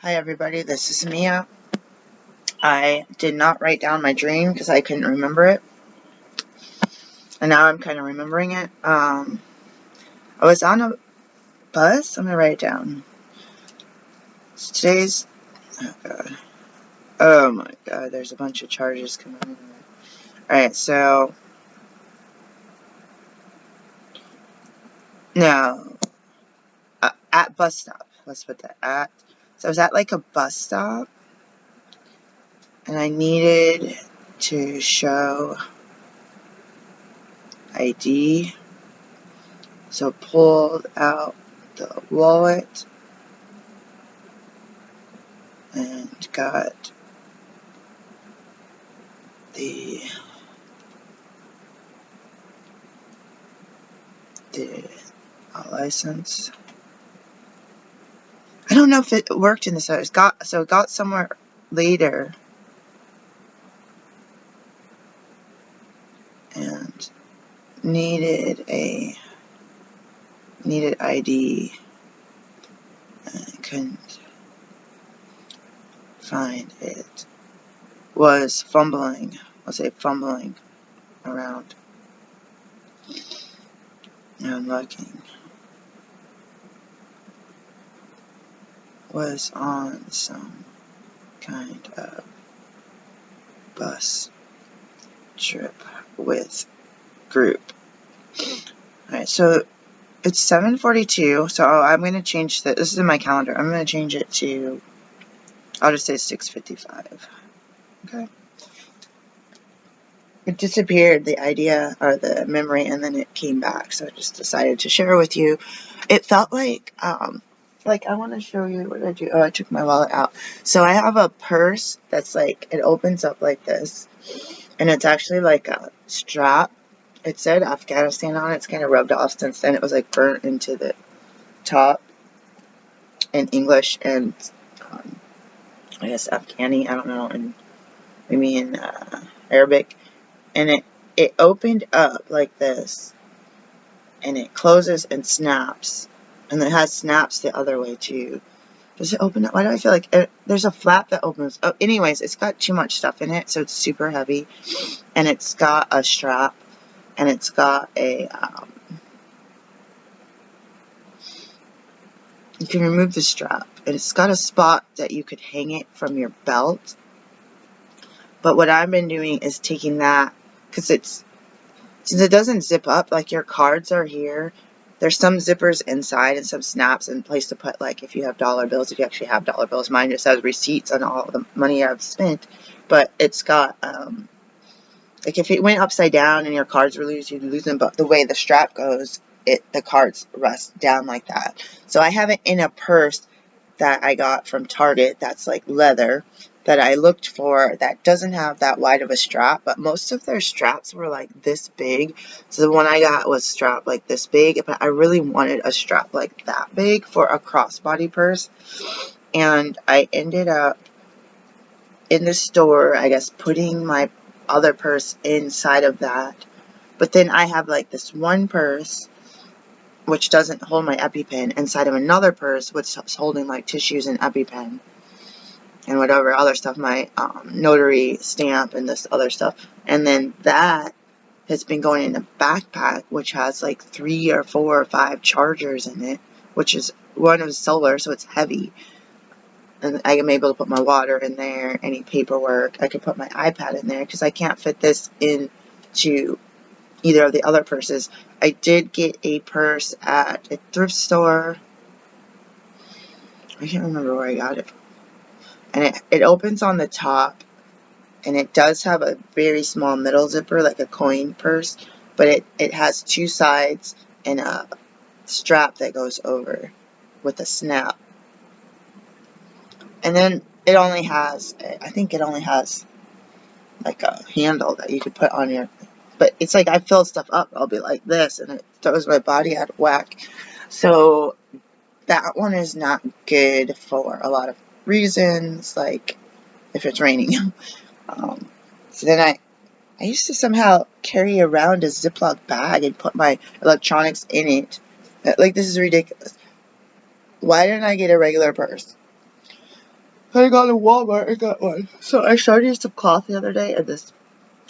Hi everybody, this is Mia. I did not write down my dream because I couldn't remember it. And now I'm kind of remembering it. I was on a bus. I'm going to write it down. Today's... Oh god. Oh my god, there's a bunch of charges coming in. Alright, so... No. At bus stop. Let's put that at. So I was at like a bus stop. And I needed to show ID. So pulled out the wallet and got the license. I don't know if it worked in this. It got somewhere later, and needed ID. And I couldn't find it. Was fumbling. I'll say fumbling around. And I'm looking. Was on some kind of bus trip with group. Alright, so it's 7:42, so I'm going to change this. This is in my calendar. I'm going to change it to, I'll just say 6:55. Okay. It disappeared, the idea or the memory, and then it came back. So I just decided to share with you. It felt like I want to show you what I do. Oh, I took my wallet out. So I have a purse that's like, it opens up like this, and it's actually like a strap. It said Afghanistan on it. It's kind of rubbed off since then. It was like burnt into the top in English and I guess Afghani, I don't know, and maybe in Arabic. And it opened up like this, and it closes and snaps, and it has snaps the other way too. Does it open up? Why do I feel like there's a flap that opens? Oh, anyways, it's got too much stuff in it, so it's super heavy, and it's got a strap, and it's got a you can remove the strap, and it's got a spot that you could hang it from your belt. But what I've been doing is taking that, because since it doesn't zip up, like your cards are here, there's some zippers inside and some snaps and place to put, like, if you have dollar bills, if you actually have dollar bills. Mine just has receipts on all the money I've spent, but it's got, like, if it went upside down and your cards were loose, you'd lose them, but the way the strap goes, the cards rest down like that. So I have it in a purse that I got from Target that's like leather, that I looked for, that doesn't have that wide of a strap, but most of their straps were like this big. So the one I got was strapped like this big, but I really wanted a strap like that big for a crossbody purse. And I ended up in the store, I guess, putting my other purse inside of that. But then I have like this one purse which doesn't hold my EpiPen inside of another purse which is holding like tissues and EpiPen and whatever other stuff, my notary stamp and this other stuff. And then that has been going in a backpack which has like 3 or 4 or 5 chargers in it, which is one is solar, so it's heavy. And I am able to put my water in there, any paperwork. I could put my iPad in there because I can't fit this into either of the other purses. I did get a purse at a thrift store. I can't remember where I got it from. And it opens on the top, and it does have a very small middle zipper, like a coin purse, but it has 2 sides and a strap that goes over with a snap. And then it only has, I think it only has like a handle that you could put on your, but it's like I fill stuff up, I'll be like this, and it throws my body out of whack. So that one is not good for a lot of reasons, like if it's raining. So then I used to somehow carry around a Ziploc bag and put my electronics in it. Like, this is ridiculous. Why didn't I get a regular purse? I got a Walmart, I got one. So I started some cloth the other day, and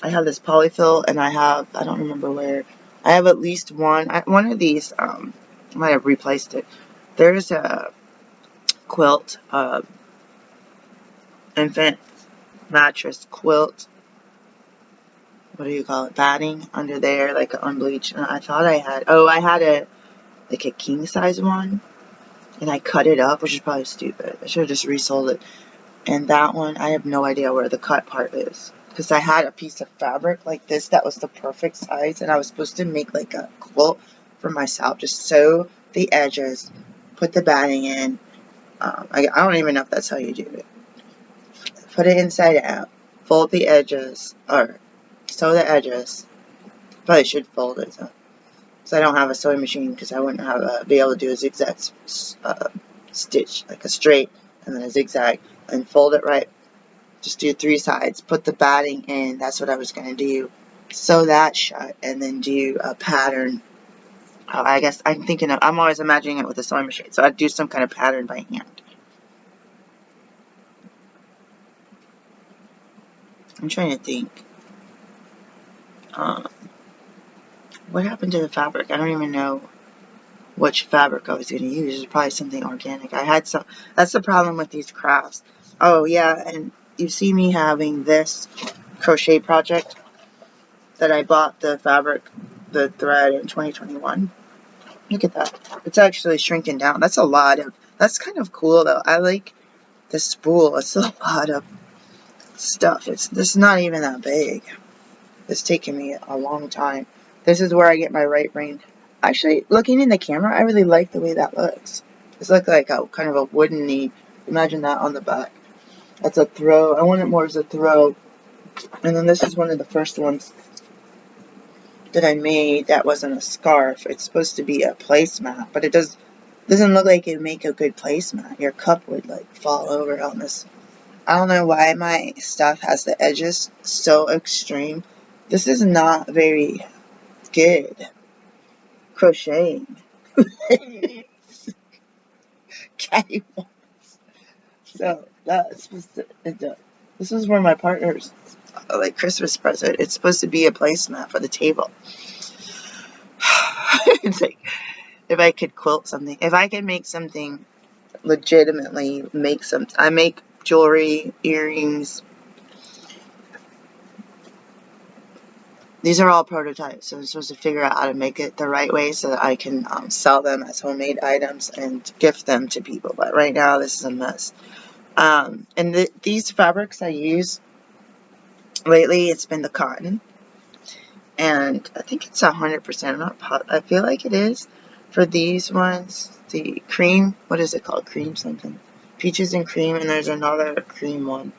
I have this polyfill, and I don't remember where, I have at least one of these, I might have replaced it. There's a quilt, infant mattress quilt, what do you call it, batting under there, like unbleached, and I thought I had like a king size one, and I cut it up, which is probably stupid. I should have just resold it. And that one, I have no idea where the cut part is. Because I had a piece of fabric like this that was the perfect size. And I was supposed to make like a quilt for myself. Just sew the edges. Put the batting in. I don't even know if that's how you do it. Put it inside out. Fold the edges. Or sew the edges. Probably should fold it. So I don't have a sewing machine. Because I wouldn't be able to do a zigzag stitch. Like a straight. And then a zigzag. And fold it right. Just do 3 sides, put the batting in, that's what I was going to do, sew that shut, and then do a pattern. I guess I'm always imagining it with a sewing machine, so I'd do some kind of pattern by hand. I'm trying to think. What happened to the fabric? I don't even know which fabric I was going to use. It's probably something organic. That's the problem with these crafts. Oh yeah, and you see me having this crochet project that I bought the thread in 2021. Look at that. It's actually shrinking down. That's kind of cool though. I like the spool. It's a lot of stuff. This is not even that big. It's taken me a long time. This is where I get my right brain. Actually, looking in the camera, I really like the way that looks. It's like a kind of a wooden-y. Imagine that on the back. That's a throw. I want it more as a throw. And then this is one of the first ones that I made that wasn't a scarf. It's supposed to be a placemat, but it doesn't look like it would make a good placemat. Your cup would like fall over on this. I don't know why my stuff has the edges so extreme. This is not very good crocheting. Catty ones. So that's this is where my partner's like Christmas present. It's supposed to be a placemat for the table. It's like if I could quilt something, if I could make something legitimately I make jewelry, earrings. These are all prototypes, so I'm supposed to figure out how to make it the right way so that I can sell them as homemade items and gift them to people. But right now, this is a mess. And these fabrics I use lately, it's been the cotton, and I think it's 100%. I feel like it is for these ones. The cream, what is it called? Cream something. Peaches and cream, and there's another cream one.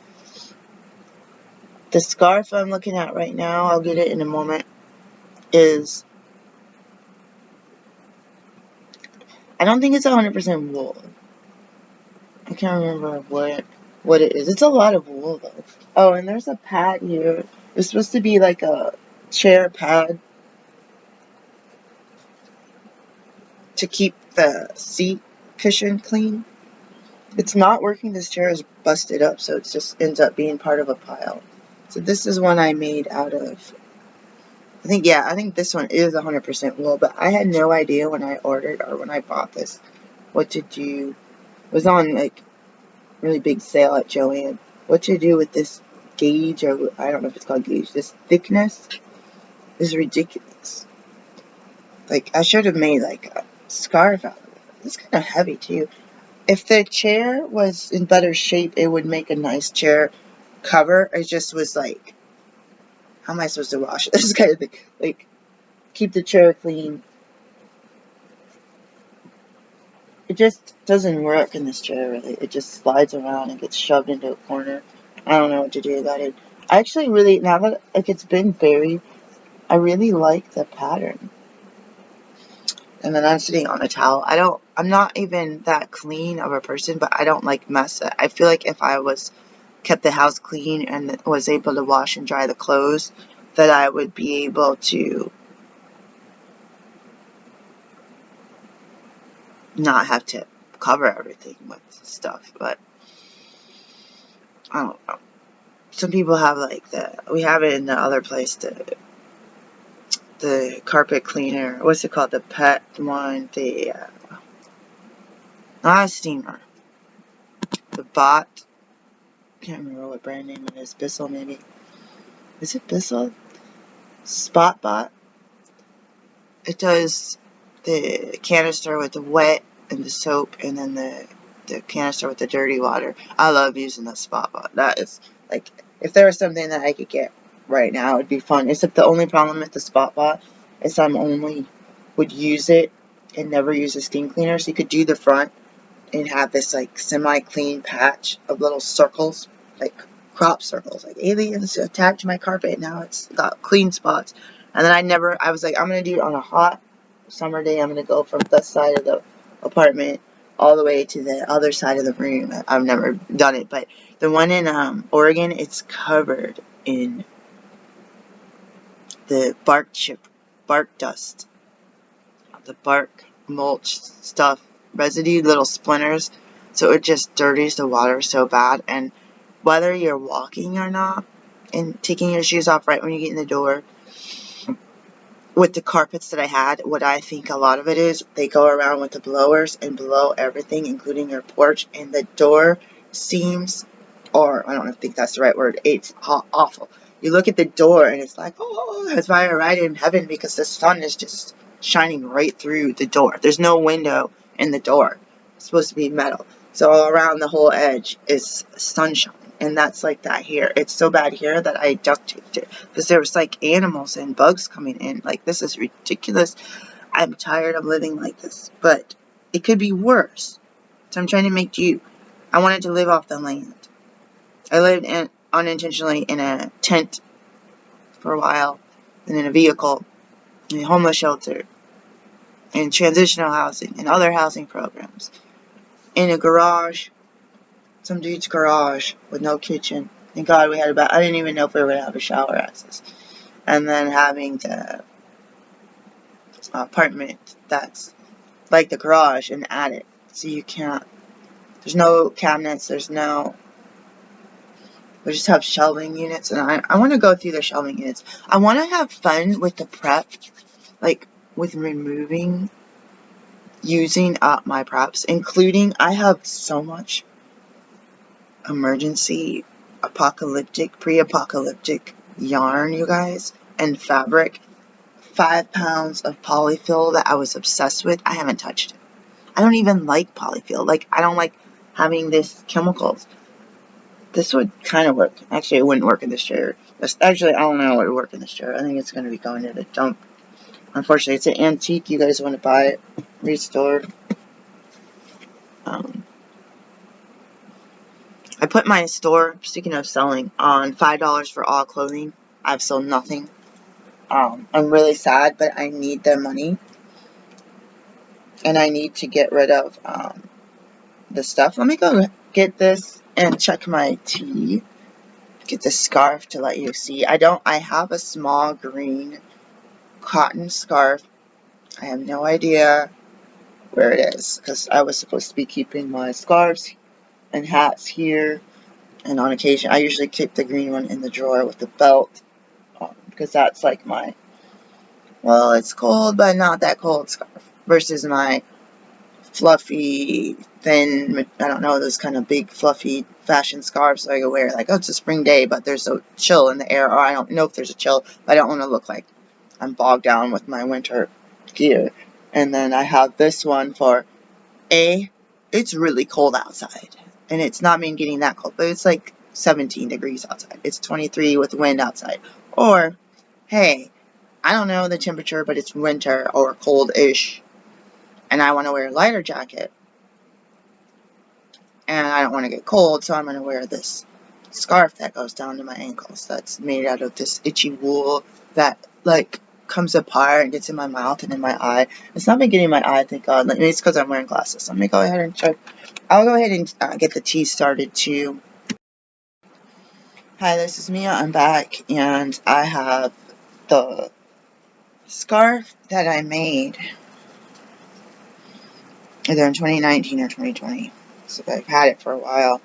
The scarf I'm looking at right now, I'll get it in a moment, is, I don't think it's 100% wool. I can't remember what it is. It's a lot of wool though. Oh, and there's a pad here. It's supposed to be like a chair pad to keep the seat cushion clean. It's not working. This chair is busted up, so it just ends up being part of a pile. So this is one I made out of, I think this one is 100% wool, but I had no idea when I ordered or when I bought this what to do. It was on like really big sale at Joann. What to do with this gauge, or I don't know if it's called gauge. This thickness is ridiculous. Like I should have made like a scarf out of it. It's kind of heavy too. If the chair was in better shape, it would make a nice chair cover. It just was like, how am I supposed to wash it? This kind of thing. Like, keep the chair clean. It just doesn't work in this chair, really. It just slides around and gets shoved into a corner. I don't know what to do about it. I actually really, now that like it's been buried, I really like the pattern. And then I'm sitting on a towel. I'm not even that clean of a person, but I don't like mess it. I feel like if I kept the house clean and was able to wash and dry the clothes, that I would be able to not have to cover everything with stuff. But I don't know. Some people have like we have it in the other place, the carpet cleaner. What's it called? The pet one. Not a steamer. The bot. Can't remember what brand name it is. Bissell maybe. Is it Bissell? Spot bot. It does the canister with the wet and the soap, and then the canister with the dirty water. I love using the spot bot. That is like, if there was something that I could get right now, it'd be fun. Except the only problem with the spot bot is I'm only would use it and never use a steam cleaner. So you could do the front and have this like semi-clean patch of little circles, like crop circles, like aliens attacked my carpet. Now it's got clean spots. And then I was like, I'm going to do it on a hot summer day. I'm going to go from this side of the apartment all the way to the other side of the room. I've never done it, but the one in Oregon, it's covered in the bark dust, the bark mulch stuff, residue, little splinters. So it just dirties the water so bad. And whether you're walking or not, and taking your shoes off right when you get in the door, with the carpets that I had, what I think a lot of it is, they go around with the blowers and blow everything, including your porch, and the door seams, or I don't think that's the right word, it's awful. You look at the door and it's like, oh, that's why I ride in heaven, because the sun is just shining right through the door. There's no window in the door. It's supposed to be metal. So all around the whole edge is sunshine. And that's like that here. It's so bad here that I duct taped it. Because there was like animals and bugs coming in. Like, this is ridiculous. I'm tired of living like this. But it could be worse. So I'm trying to make do. I wanted to live off the land. I lived unintentionally in a tent for a while. And in a vehicle. In a homeless shelter. In transitional housing. And other housing programs. In a garage. Some dude's garage with no kitchen. Thank God we had a bath. I didn't even know if we were going to have a shower access. And then having the apartment that's like the garage and attic. So you can't, there's no cabinets, we just have shelving units. And I want to go through the shelving units. I want to have fun with the prep, like with using up my preps, including, I have so much emergency pre-apocalyptic yarn, you guys, and fabric. 5 pounds of polyfill that I was obsessed with. I haven't touched it. I don't even like polyfill. Like, I don't like having this chemicals. This would kind of work. Actually, it wouldn't work in this chair. Actually, I don't know what would work in this chair. I think it's going to be going to the dump. Unfortunately, it's an antique. You guys want to buy it restored. I put my store, speaking of selling, on $5 for all clothing. I've sold nothing. I'm really sad, but I need the money. And I need to get rid of the stuff. Let me go get this and check my tea. Get the scarf to let you see. I have a small green cotton scarf. I have no idea where it is, because I was supposed to be keeping my scarves and hats here. And on occasion, I usually keep the green one in the drawer with the belt, because that's like my, well, it's cold, but not that cold scarf, versus my fluffy, thin, I don't know, those kind of big, fluffy fashion scarves that I could wear. Like, oh, it's a spring day, but there's a chill in the air, or I don't know if there's a chill, but I don't want to look like I'm bogged down with my winter gear. And then I have this one for, it's really cold outside. And it's not me getting that cold, but it's like 17 degrees outside. It's 23 with wind outside. Or, hey, I don't know the temperature, but it's winter or cold-ish, and I want to wear a lighter jacket, and I don't want to get cold, so I'm going to wear this scarf that goes down to my ankles that's made out of this itchy wool that, like, comes apart and gets in my mouth and in my eye. It's not been getting in my eye, thank God. Maybe it's because I'm wearing glasses. So let me go ahead and check. I'll go ahead and get the tea started, too. Hi, this is Mia. I'm back, and I have the scarf that I made either in 2019 or 2020. So I've had it for a while.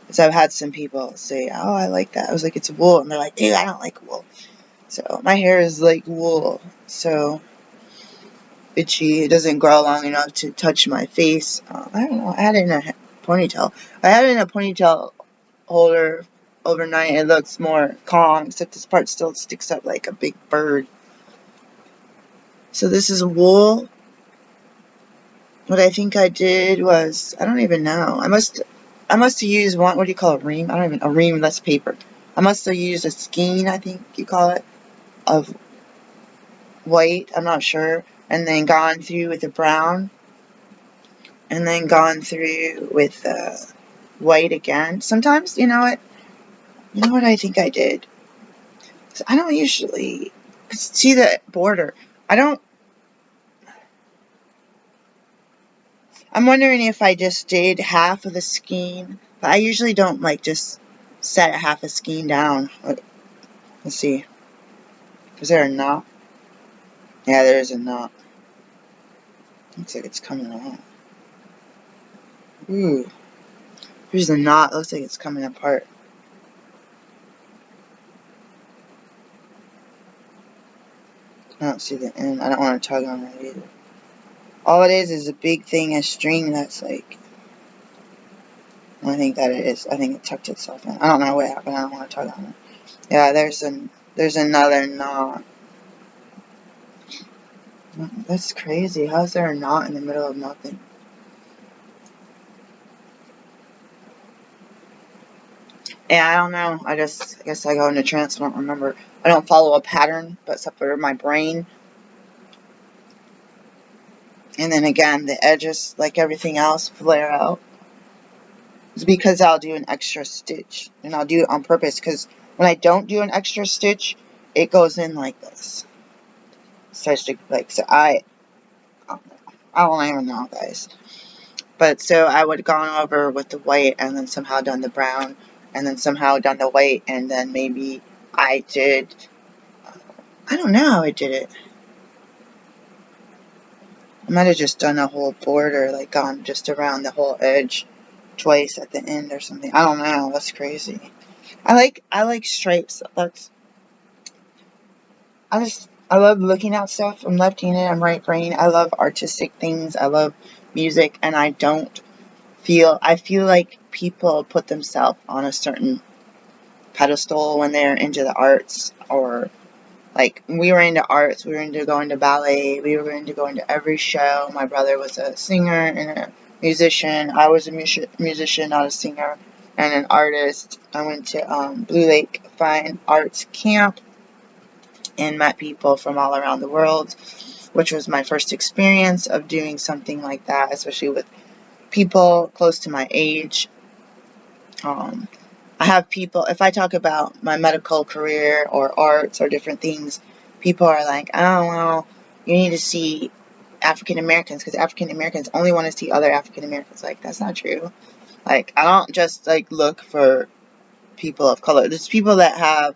Because I've had some people say, oh, I like that. I was like, it's wool. And they're like, ew, I don't like wool. So my hair is like wool. So itchy. It doesn't grow long enough to touch my face. I don't know. I had it in a ponytail. I had it in a ponytail holder overnight. It looks more calm, except this part still sticks up like a big bird. So this is wool. What I think I did was, I don't even know. I must have used one, what do you call a ream? A ream, that's paper. I must have used a skein, I think you call it, of white, I'm not sure, and then gone through with the brown, and then gone through with white again. Sometimes, you know what I think I did? I don't usually see the border. I'm wondering if I just did half of the skein, but I usually don't like just set half a skein down. Let's see. Is there a knot? Yeah, there is a knot. Looks like it's coming along. Ooh. Here's the knot. Looks like it's coming apart. I don't see the end. I don't want to tug on it either. All it is a big thing, a string that's like... I think that it is. I think it tucked itself in. I don't know what happened. I don't want to tug on it. Yeah, there's another knot. That's crazy. How's there a knot in the middle of nothing? Yeah, I don't know. I guess I go into trance. I don't remember. I don't follow a pattern, but except for my brain. And then again, the edges, like everything else, flare out. It's because I'll do an extra stitch. And I'll do it on purpose. Because when I don't do an extra stitch, it goes in like this. Starts to, like, so I don't even know, guys. But so I would have gone over with the white and then somehow done the brown. And then somehow done the white. And then maybe I did... I don't know how I did it. I might have just done a whole border, like gone just around the whole edge twice at the end or something. I don't know. That's crazy. I like stripes. I love looking at stuff. I'm left-handed. I'm right brain. I love artistic things. I love music, and I feel like people put themselves on a certain pedestal when they're into the arts, or like, we were into arts, we were into going to ballet, we were into going to every show. My brother was a singer and a musician. I was a musician, not a singer, and an artist. I went to Blue Lake Fine Arts Camp and met people from all around the world, which was my first experience of doing something like that, especially with people close to my age. I have people, if I talk about my medical career or arts or different things, people are like, oh, well, you need to see African Americans because African Americans only want to see other African Americans. Like, that's not true. Like, I don't just, like, look for people of color. There's people that have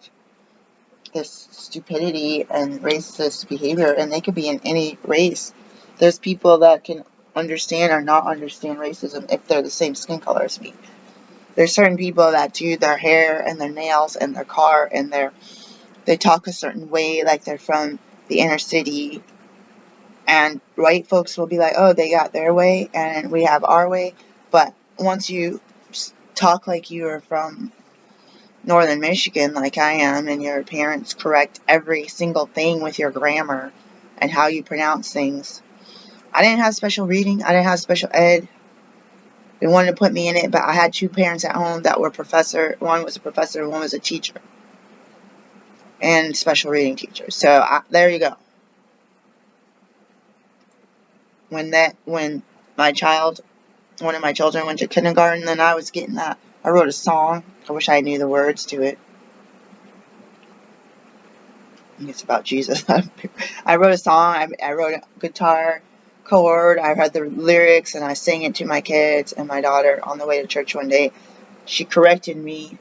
this stupidity and racist behavior, and they could be in any race. There's people that can understand or not understand racism if they're the same skin color as me. There's certain people that do their hair and their nails and their car and they talk a certain way, like they're from the inner city. And white folks will be like, oh, they got their way and we have our way. But once you talk like you are from northern Michigan, like I am, and your parents correct every single thing with your grammar and how you pronounce things. I didn't have special reading. I didn't have special ed. They wanted to put me in it, but I had two parents at home that were professor. One was a professor and one was a teacher. And special reading teacher. So there you go. When one of my children went to kindergarten, then I was getting that. I wrote a song. I wish I knew the words to it. I think it's about Jesus. I wrote a song. I wrote a guitar chord. I heard the lyrics and I sang it to my kids and my daughter on the way to church one day. She corrected me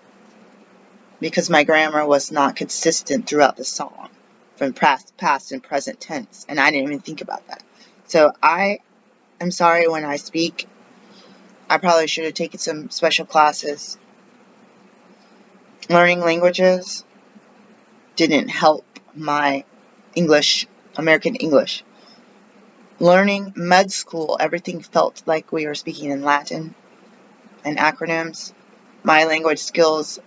because my grammar was not consistent throughout the song from past and present tense, and I didn't even think about that. So I am sorry when I speak. I probably should have taken some special classes Learning languages didn't help my English, American English. Learning med school, everything felt like we were speaking in Latin and acronyms. My language skills,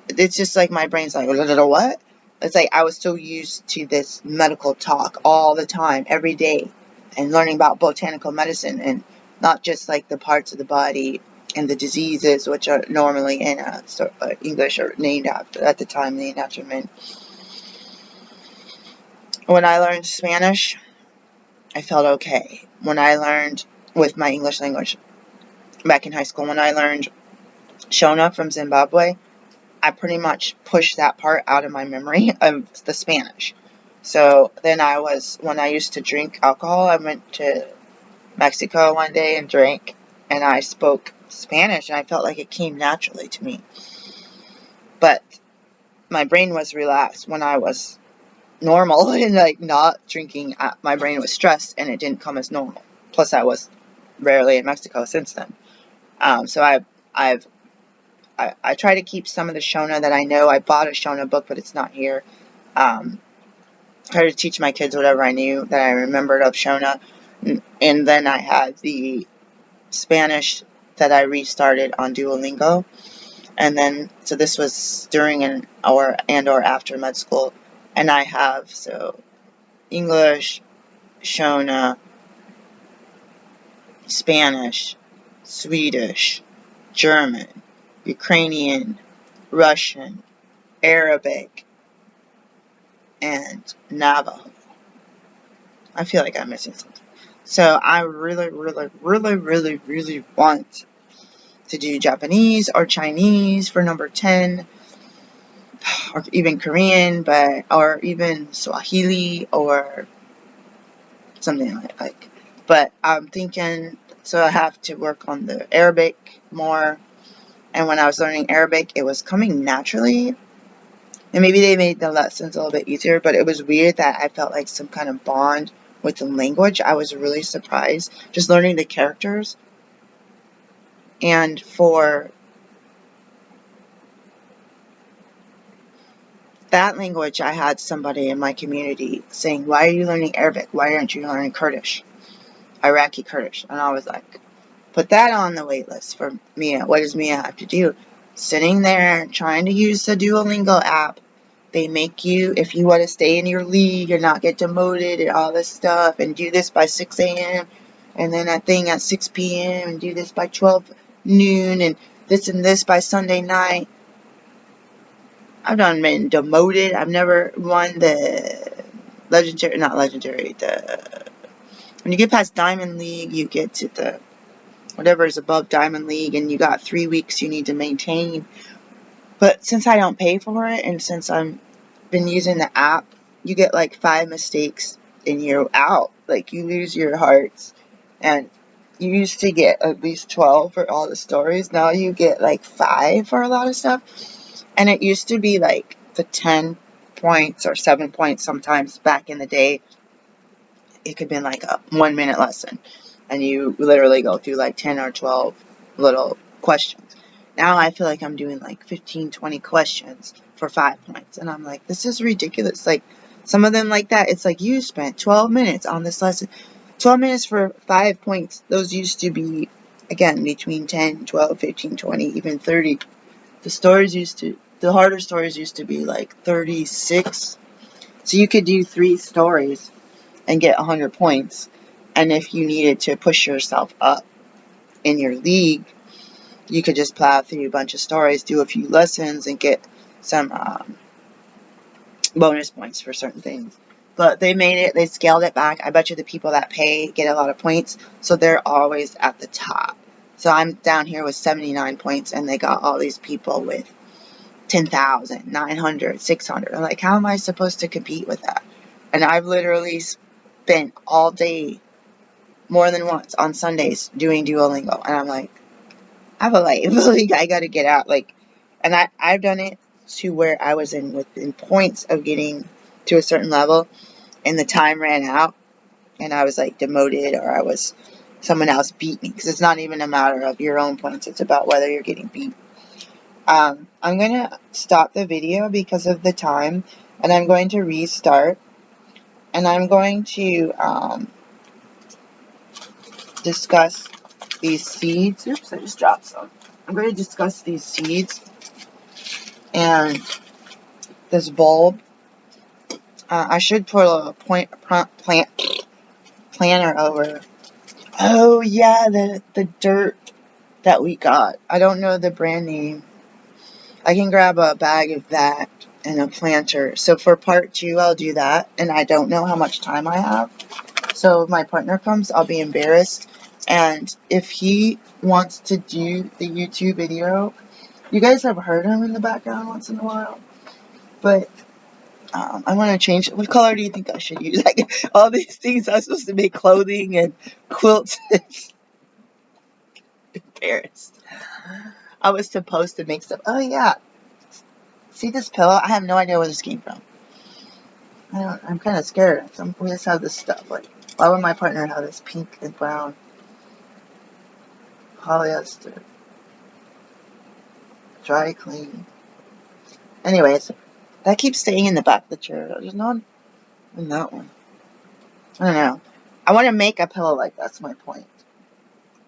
it's just like my brain's like, what? It's like I was so used to this medical talk all the time, every day, and learning about botanical medicine and not just like the parts of the body and the diseases which are normally in English or named after, at the time, named after men. When I learned Spanish, I felt okay. When I learned with my English language back in high school, when I learned Shona from Zimbabwe, I pretty much pushed that part out of my memory of the Spanish. So then when I used to drink alcohol, I went to Mexico one day and drank, and I spoke Spanish, and I felt like it came naturally to me. But my brain was relaxed when I was normal and like not drinking. My brain was stressed, and it didn't come as normal. Plus, I was rarely in Mexico since then. So I try to keep some of the Shona that I know. I bought a Shona book, but it's not here. Try to teach my kids whatever I knew that I remembered of Shona. And then I had the Spanish that I restarted on Duolingo. And then, so this was during or after med school. And I have, English, Shona, Spanish, Swedish, German, Ukrainian, Russian, Arabic, and Navajo. I feel like I'm missing something. So I really, really, really, really, really want to do Japanese or Chinese for number 10, or even Korean, or even Swahili or something like. But I'm thinking, so I have to work on the Arabic more. And when I was learning Arabic, it was coming naturally. And maybe they made the lessons a little bit easier, but it was weird that I felt like some kind of bond with the language. I was really surprised just learning the characters. And for that language, I had somebody in my community saying, "Why are you learning Arabic? Why aren't you learning Kurdish? Iraqi Kurdish?" And I was like, put that on the wait list for Mia. What does Mia have to do? Sitting there trying to use the Duolingo app. They make you, if you want to stay in your league and not get demoted and all this stuff, and do this by 6 a.m. and then that thing at 6 p.m. and do this by 12 noon and this by Sunday night. I've been demoted. I've never won the when you get past Diamond League, you get to the whatever is above Diamond League, and you got 3 weeks you need to maintain. But since I don't pay for it, and since I've been using the app, you get like 5 mistakes and you're out. Like, you lose your hearts. And you used to get at least 12 for all the stories. Now you get like 5 for a lot of stuff. And it used to be like the 10 points or 7 points sometimes back in the day. It could have been like a 1-minute lesson. And you literally go through like 10 or 12 little questions. Now I feel like I'm doing like 15, 20 questions for 5 points. And I'm like, this is ridiculous. Like, some of them like that, it's like, you spent 12 minutes on this lesson. 12 minutes for 5 points. Those used to be, again, between 10, 12, 15, 20, even 30. The harder stories used to be like 36. So you could do 3 stories and get 100 points. And if you needed to push yourself up in your league, you could just plow through a bunch of stories, do a few lessons, and get some bonus points for certain things. But they scaled it back. I bet you the people that pay get a lot of points, so they're always at the top. So I'm down here with 79 points, and they got all these people with 10,000, 900, 600. I'm like, how am I supposed to compete with that? And I've literally spent all day, more than once, on Sundays doing Duolingo. And I'm like, I have a life. Like, I gotta get out. Like, and I've done it to where I was within points of getting to a certain level, and the time ran out, and I was like demoted, or someone else beat me. Because it's not even a matter of your own points. It's about whether you're getting beat. I'm going to stop the video because of the time, and I'm going to restart, and I'm going to discuss these seeds. Oops, I just dropped some. I'm going to discuss these seeds and this bulb. I should put a planner over. Oh yeah, the dirt that we got. I don't know the brand name. I can grab a bag of that and a planter. So for part 2, I'll do that. And I don't know how much time I have. So if my partner comes, I'll be embarrassed. And if he wants to do the YouTube video, you guys have heard him in the background once in a while. But I want to change it. What color do you think I should use? Like all these things I'm supposed to make clothing and quilts. Embarrassed. I was supposed to make stuff. Oh yeah. See this pillow? I have no idea where this came from. I'm kind of scared. We just have this stuff. Like, why would my partner have this pink and brown polyester? Dry clean. Anyways, that keeps staying in the back of the chair. There's none in that one. I don't know. I want to make a pillow like that. That's my point.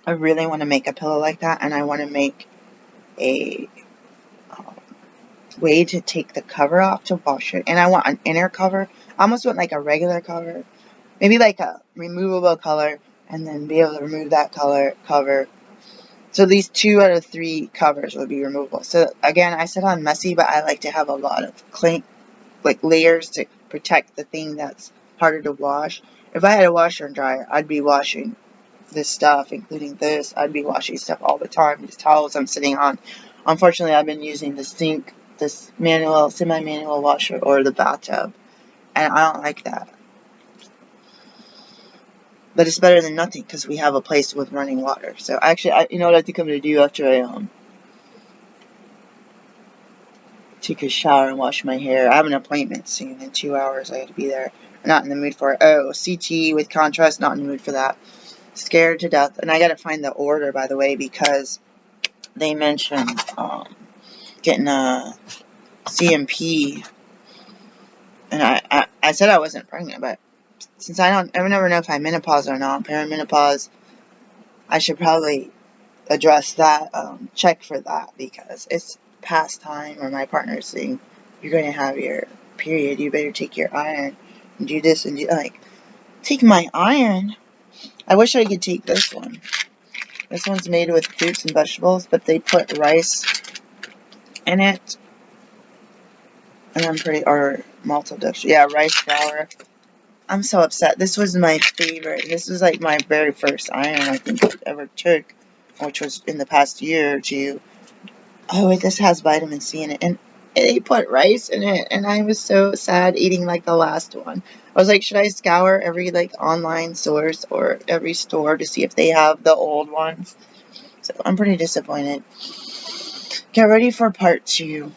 I really want to make a pillow like that, and I want to make a way to take the cover off to wash it. And I want an inner cover. I almost want like a regular cover. Maybe like a removable color, and then be able to remove that cover. So these 2 out of 3 covers will be removable. So again, I said I'm messy, but I like to have a lot of layers to protect the thing that's harder to wash. If I had a washer and dryer, I'd be washing this stuff, including this. I'd be washing stuff all the time. These towels I'm sitting on. Unfortunately, I've been using the sink, this semi-manual washer, or the bathtub, and I don't like that. But it's better than nothing because we have a place with running water. So actually, you know what I think I'm going to do after I take a shower and wash my hair? I have an appointment soon in 2 hours. I have to be there. I'm not in the mood for it. Oh, CT with contrast, not in the mood for that. Scared to death. And I got to find the order, by the way, because they mentioned getting a CMP. And I said I wasn't pregnant, but since I never know if I'm menopause or not, perimenopause, I should probably address that, check for that, because it's past time, or my partner's saying, you're going to have your period, you better take your iron and do this and do, like, take my iron? I wish I could take this one. This one's made with fruits and vegetables, but they put rice in it, and or maltodextrin, yeah, rice flour. I'm so upset. This was my favorite. This was like my very first iron I think I ever took, which was in the past year or 2. Oh, this has vitamin C in it, and they put rice in it, and I was so sad eating like the last one. I was like, should I scour every like online source or every store to see if they have the old ones? So I'm pretty disappointed. Get ready for part 2.